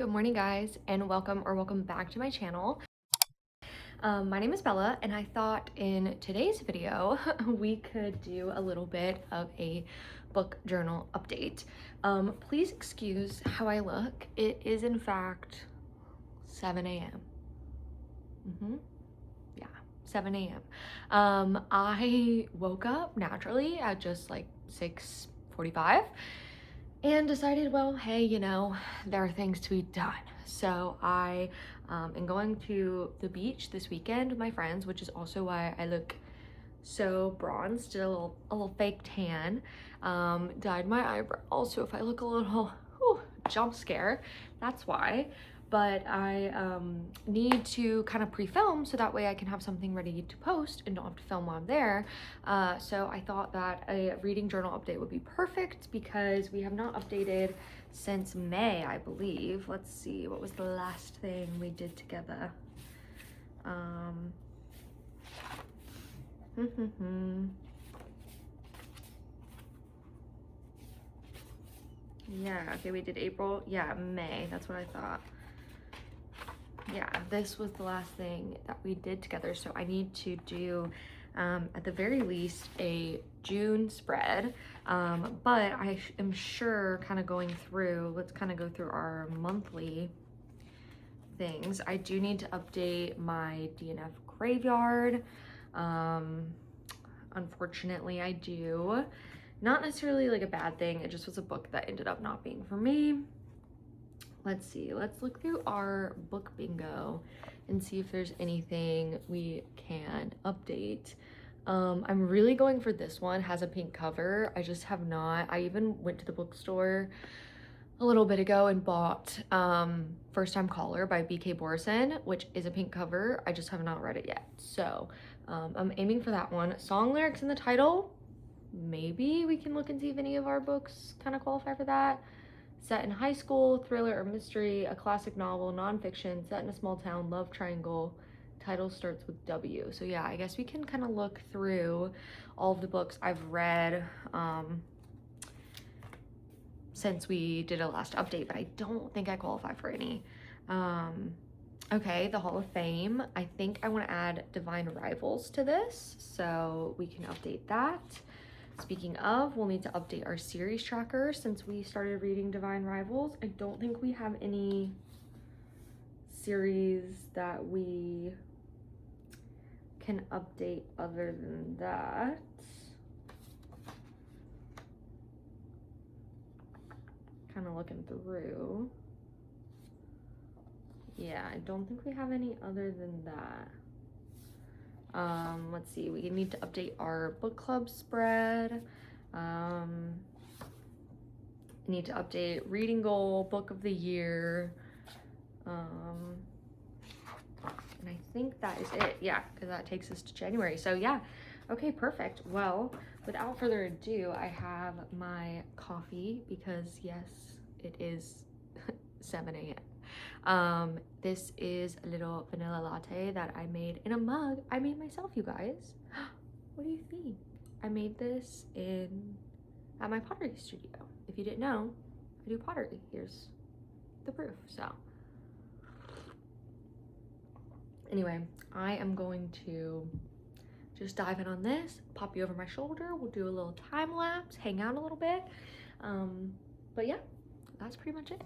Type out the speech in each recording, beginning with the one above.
Good morning, guys, and welcome back to my channel. My name is Bella, and I thought in today's video we could do a little bit of a book journal update. Please excuse how I look. It is in fact 7 a.m. Yeah, 7 a.m. I woke up naturally at just like 6:45 and decided, well, hey, there are things to be done. So I am going to the beach this weekend with my friends, which is also why I look so bronzed, did a little fake tan, dyed my eyebrows. So if I look a little jump scare, that's why. But I need to kind of pre-film so that way I can have something ready to post and don't have to film while I'm there. So I thought that a reading journal update would be perfect because we have not updated since May, I believe. Let's see, what was the last thing we did together? Yeah, okay, we did April. Yeah, May, that's what I thought. Yeah, this was the last thing that we did together, so I need to do at the very least a June spread, but I am sure kind of going through, let's kind of go through our monthly things. I do need to update my DNF graveyard. Unfortunately, I do. Not necessarily like a bad thing, it just was a book that ended up not being for me. Let's see, let's look through our book bingo and see if there's anything we can update. I'm really going for this one. Has a pink cover. I just have not. I even went to the bookstore a little bit ago and bought First Time Caller by B.K. Borison, which is a pink cover. I just have not read it yet. So I'm aiming for that one. Song lyrics in the title. Maybe we can look and see if any of our books kind of qualify for that. Set in high school, thriller or mystery, a classic novel, nonfiction, set in a small town, love triangle, title starts with W. So yeah, I guess we can kind of look through all of the books I've read since we did a last update, but I don't think I qualify for any. Okay, the Hall of Fame. I think I want to add Divine Rivals to this, so we can update that. Speaking of, we'll need to update our series tracker since we started reading Divine Rivals. I don't think we have any series that we can update other than that. Kind of looking through. Yeah, I don't think we have any other than that. Let's see, we need to update our book club spread. Need to update reading goal, book of the year. And I think that is it. Yeah, because that takes us to January. So yeah, okay, perfect. Well, without further ado, I have my coffee because yes, it is 7 a.m. This is a little vanilla latte that I made in a mug. I made myself, you guys. What do you think? I made this at my pottery studio. If you didn't know, I do pottery. Here's the proof. So anyway, I am going to just dive in on this, pop you over my shoulder. We'll do a little time lapse, hang out a little bit. But yeah, that's pretty much it.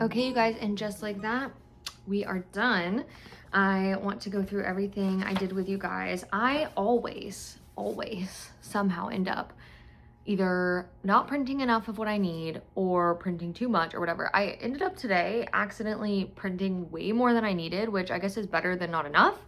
Okay, you guys, and just like that, we are done. I want to go through everything I did with you guys. I always somehow end up either not printing enough of what I need or printing too much or whatever. I ended up today accidentally printing way more than I needed, which I guess is better than not enough.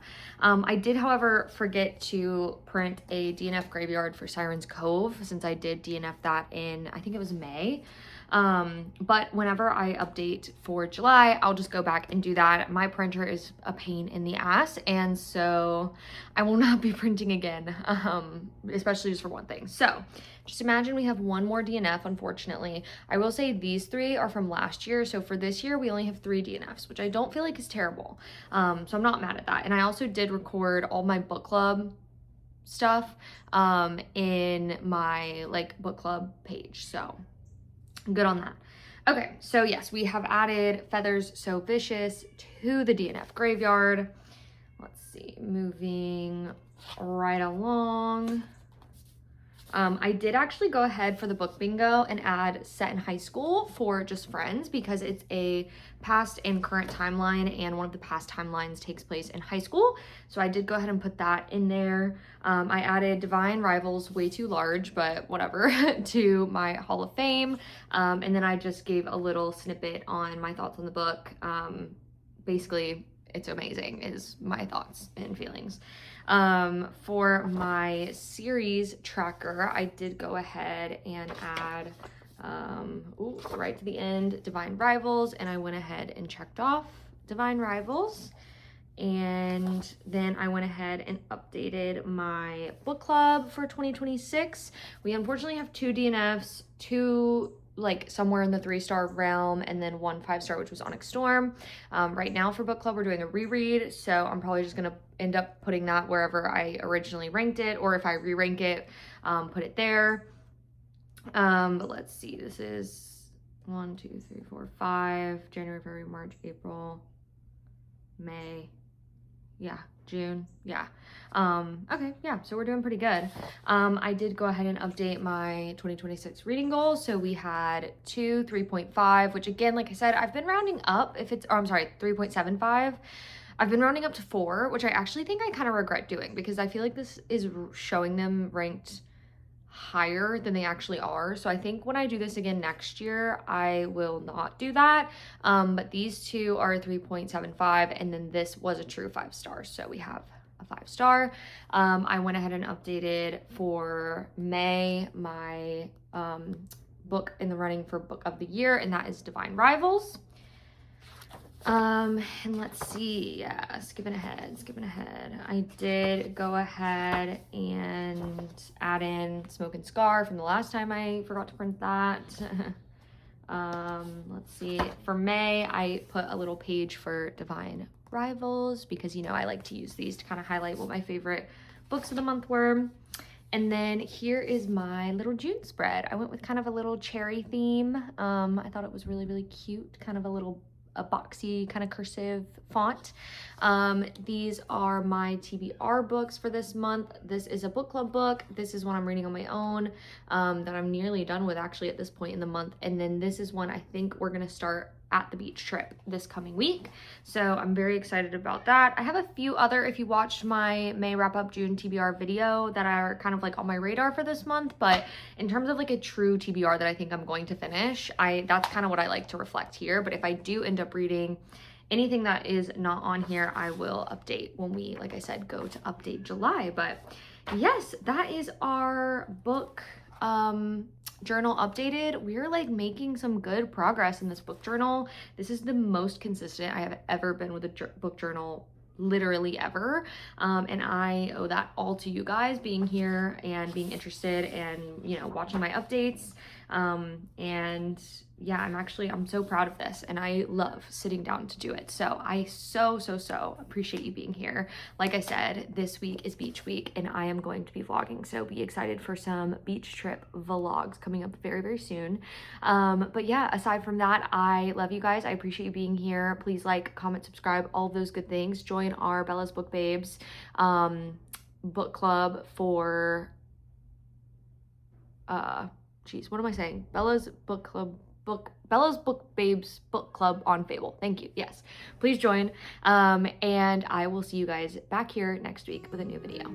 I did, however, forget to print a DNF graveyard for Siren's Cove since I did DNF that in, I think it was May. But whenever I update for July, I'll just go back and do that. My printer is a pain in the ass, and so I will not be printing again, especially just for one thing. So just imagine we have one more DNF, unfortunately. I will say these 3 are from last year, so for this year, we only have 3 DNFs, which I don't feel like is terrible. So I'm not mad at that. And I also did record all my book club stuff in my like book club page, so good on that. Okay, so yes, we have added Feathers So Vicious to the DNF graveyard. Let's see, moving right along. I did actually go ahead for the book bingo and add Set in High School for just friends because it's a past and current timeline, and one of the past timelines takes place in high school. So I did go ahead and put that in there. I added Divine Rivals, way too large, but whatever, to my Hall of Fame. And then I just gave a little snippet on my thoughts on the book. Basically, it's amazing is my thoughts and feelings. For my series tracker, I did go ahead and add, right to the end, Divine Rivals, and I went ahead and checked off Divine Rivals. And then I went ahead and updated my book club for 2026. We unfortunately have 2 DNFs, 2 like somewhere in the 3-star realm, and then 1 5-star, which was Onyx Storm. Right now for book club, we're doing a reread, so I'm probably just gonna end up putting that wherever I originally ranked it, or if I re-rank it, put it there. But let's see, this is 1, 2, 3, 4, 5, January, February, March, April, May, yeah, June, yeah. Okay, yeah, so we're doing pretty good. I did go ahead and update my 2026 reading goals. So we had 2 3.5, which again, like I said, I've been rounding up if it's, or I'm sorry, 3.75. I've been rounding up to 4, which I actually think I kind of regret doing because I feel like this is showing them ranked higher than they actually are. So I think when I do this again next year, I will not do that. But these 2 are 3.75, and then this was a true 5-star. So we have a 5-star. I went ahead and updated for May my book in the running for book of the year, and that is Divine Rivals. And let's see, yeah, skipping ahead. I did go ahead and add in Smoke and Scar from the last time I forgot to print that. Let's see, for May, I put a little page for Divine Rivals because, you know, I like to use these to kind of highlight what my favorite books of the month were. And then here is my little June spread. I went with kind of a little cherry theme. I thought it was really, really cute, kind of a boxy kind of cursive font. These are my TBR books for this month. This is a book club book. This is one I'm reading on my own that I'm nearly done with actually at this point in the month. And then this is one I think we're gonna start at the beach trip this coming week. So I'm very excited about that. I have a few other, if you watched my May wrap up June TBR video, that are kind of like on my radar for this month, but in terms of like a true TBR that I think I'm going to finish, that's kind of what I like to reflect here. But if I do end up reading anything that is not on here, I will update when we, like I said, go to update July. But yes, that is our book journal updated. We're like making some good progress in this book journal. This is the most consistent I have ever been with a book journal, literally ever. And I owe that all to you guys being here and being interested and, you know, watching my updates. And yeah, I'm so proud of this, and I love sitting down to do it. So I so appreciate you being here. Like I said, this week is beach week and I am going to be vlogging, so be excited for some beach trip vlogs coming up very, very soon. But yeah, aside from that, I love you guys. I appreciate you being here. Please like, comment, subscribe, all those good things. Join our Bella's Book Babes book club for what am I saying? Bella's Book Club Bella's Book Babes book club on Fable. Thank you. Yes, please join. And I will see you guys back here next week with a new video.